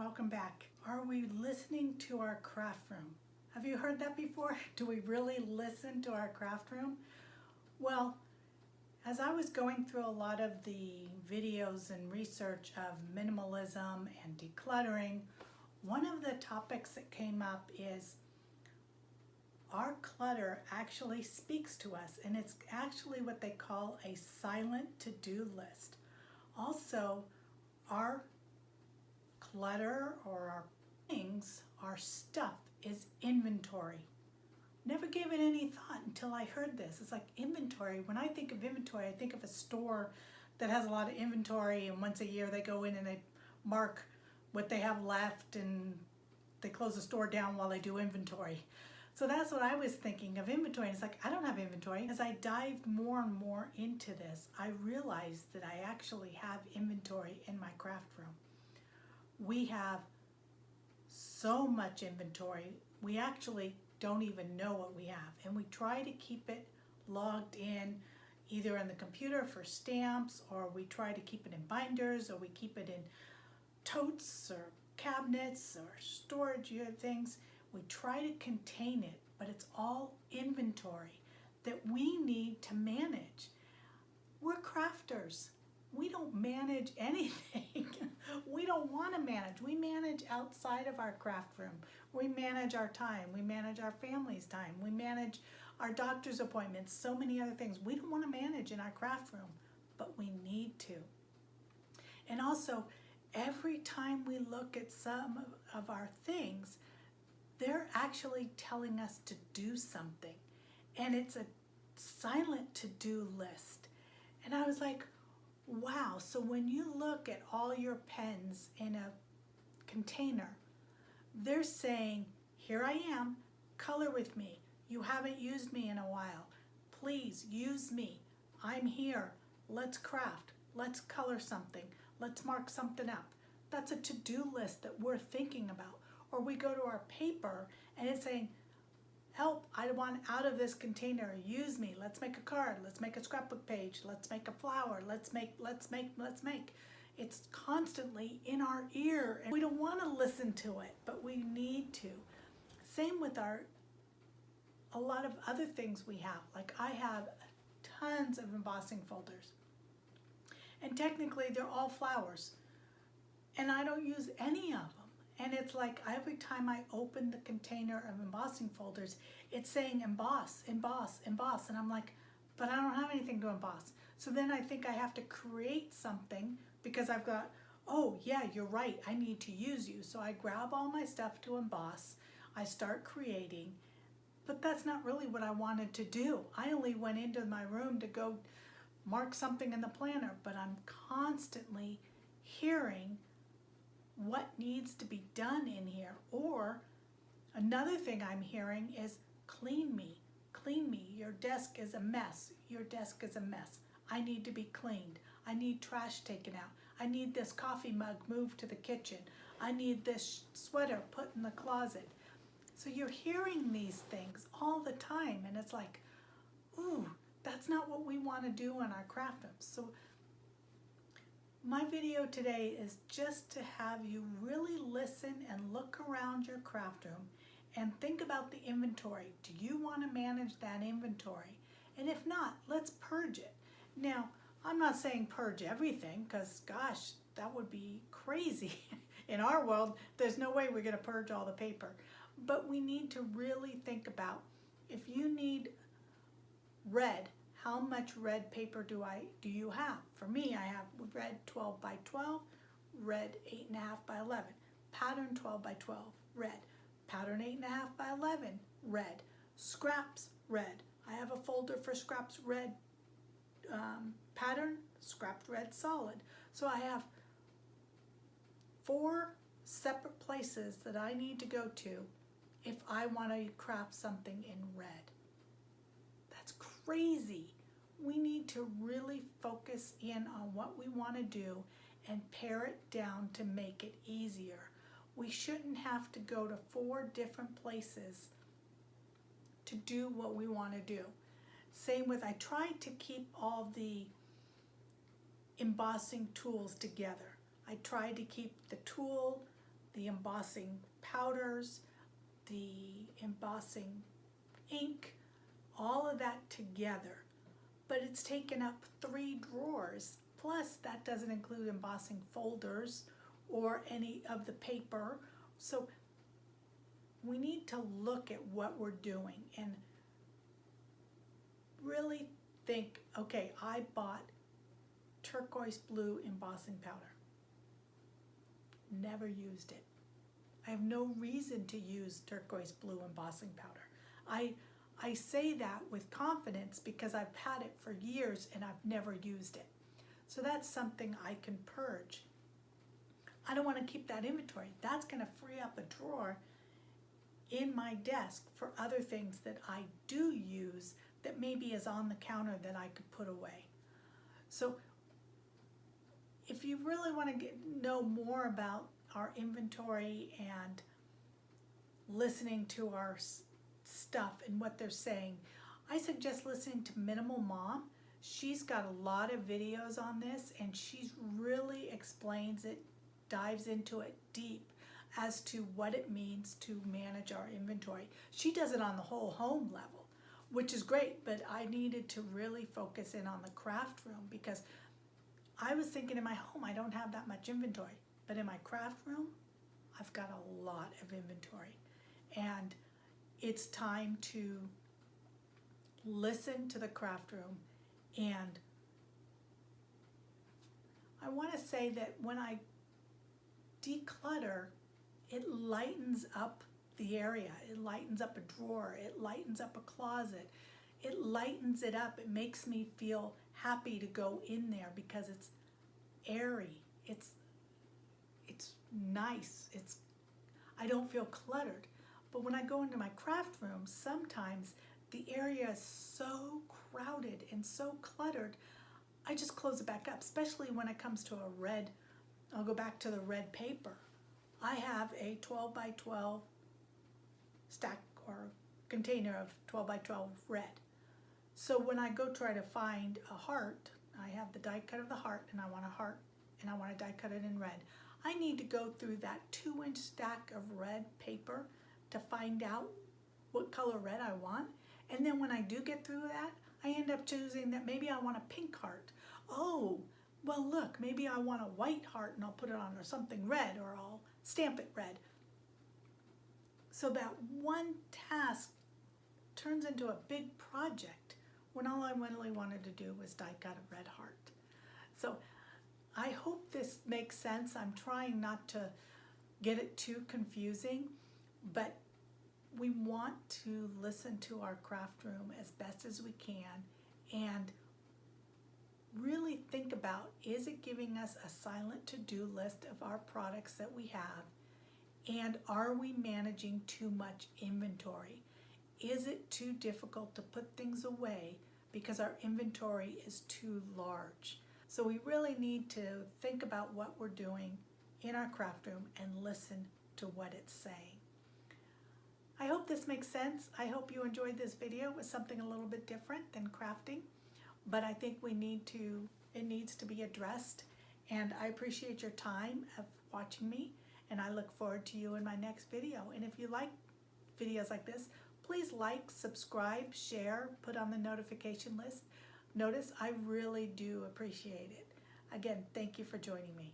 welcome back. Are we listening to our craft room? Have you heard that before? Do we really listen to our craft room? Well, as I was going through a lot of the videos and research of minimalism and decluttering, one of the topics that came up is our clutter actually speaks to us, and it's actually what they call a silent to-do list. Also, our clutter or our things, our stuff is inventory. Never gave it any thought until I heard this. It's like inventory. When I think of inventory, I think of a store that has a lot of inventory, and once a year they go in and they mark what they have left and they close the store down while they do inventory. So that's what I was thinking of inventory. And it's like, I don't have inventory. As I dived more and more into this, I realized that I actually have inventory in my craft room. We have so much inventory, we actually don't even know what we have. And we try to keep it logged in either in the computer for stamps, or we try to keep it in binders, or we keep it in totes or cabinets or storage things. We try to contain it, but it's all inventory that we need to manage. We're crafters. We don't manage anything. We don't want to manage. We manage outside of our craft room. We manage our time. We manage our family's time. We manage our doctor's appointments, so many other things. We don't want to manage in our craft room, but we need to. And also, every time we look at some of our things, they're actually telling us to do something. And it's a silent to-do list. And I was like, wow. So when you look at all your pens in a container, they're saying, here I am, color with me. You haven't used me in a while. Please use me. I'm here. Let's craft. Let's color something. Let's mark something up. That's a to-do list that we're thinking about. Or we go to our paper and it's saying, help, I want out of this container, use me, let's make a card, let's make a scrapbook page, let's make a flower, let's make. It's constantly in our ear and we don't want to listen to it, but we need to. Same with a lot of other things we have. Like I have tons of embossing folders. And technically they're all flowers. And I don't use any of them. And it's like every time I open the container of embossing folders, it's saying emboss, emboss, emboss. And I'm like, but I don't have anything to emboss. So then I think I have to create something because I've got, oh yeah, you're right, I need to use you. So I grab all my stuff to emboss, I start creating, but that's not really what I wanted to do. I only went into my room to go mark something in the planner, but I'm constantly hearing what needs to be done in here. Or another thing I'm hearing is clean me, your desk is a mess, your desk is a mess. I need to be cleaned. I need trash taken out. I need this coffee mug moved to the kitchen. I need this sweater put in the closet. So you're hearing these things all the time and it's like, ooh, that's not what we want to do in our craft rooms. So my video today is just to have you really listen and look around your craft room and think about the inventory. Do you want to manage that inventory? And if not, let's purge it. Now, I'm not saying purge everything because, gosh, that would be crazy. In our world, there's no way we're going to purge all the paper. But we need to really think about if you need red, how much red paper do you have? For me, I have red 12 by 12, red 8.5 by 11, pattern 12 by 12, red, pattern 8.5 by 11, red, scraps, red. I have a folder for scraps red pattern, scrapped red solid. So I have 4 separate places that I need to go to if I want to craft something in red. That's crazy. We need to really focus in on what we want to do and pare it down to make it easier. We shouldn't have to go to 4 different places to do what we want to do. Same with, I tried to keep all the embossing tools together. I tried to keep the tool, the embossing powders, the embossing ink, all of that together. But it's taken up 3 drawers. Plus, that doesn't include embossing folders or any of the paper. So we need to look at what we're doing and really think, okay, I bought turquoise blue embossing powder. Never used it. I have no reason to use turquoise blue embossing powder. I say that with confidence because I've had it for years and I've never used it. So that's something I can purge. I don't want to keep that inventory. That's going to free up a drawer in my desk for other things that I do use that maybe is on the counter that I could put away. So if you really want to know more about our inventory and listening to our stuff and what they're saying, I suggest listening to Minimal Mom. She's got a lot of videos on this and she really explains it, dives into it deep as to what it means to manage our inventory. She does it on the whole home level, which is great, but I needed to really focus in on the craft room because I was thinking in my home I don't have that much inventory, but in my craft room I've got a lot of inventory. And it's time to listen to the craft room. And I want to say that when I declutter, it lightens up the area. It lightens up a drawer. It lightens up a closet. It lightens it up. It makes me feel happy to go in there because it's airy. It's nice. I don't feel cluttered. But when I go into my craft room, sometimes the area is so crowded and so cluttered, I just close it back up, especially when it comes to a red, I'll go back to the red paper. I have a 12 by 12 stack or container of 12 by 12 red. So when I go try to find a heart, I have the die cut of the heart and I want a heart and I want to die cut it in red. I need to go through that 2-inch stack of red paper to find out what color red I want. And then when I do get through that, I end up choosing that maybe I want a pink heart. Oh, well look, maybe I want a white heart and I'll put it on or something red or I'll stamp it red. So that one task turns into a big project when all I really wanted to do was die cut a red heart. So I hope this makes sense. I'm trying not to get it too confusing, but we want to listen to our craft room as best as we can and really think about, is it giving us a silent to-do list of our products that we have? And are we managing too much inventory? Is it too difficult to put things away because our inventory is too large? So we really need to think about what we're doing in our craft room and listen to what it's saying. I hope this makes sense. I hope you enjoyed this video. It was something a little bit different than crafting, but I think it needs to be addressed. And I appreciate your time of watching me, and I look forward to you in my next video. And if you like videos like this, please like, subscribe, share, put on the notification list. Notice I really do appreciate it. Again, thank you for joining me.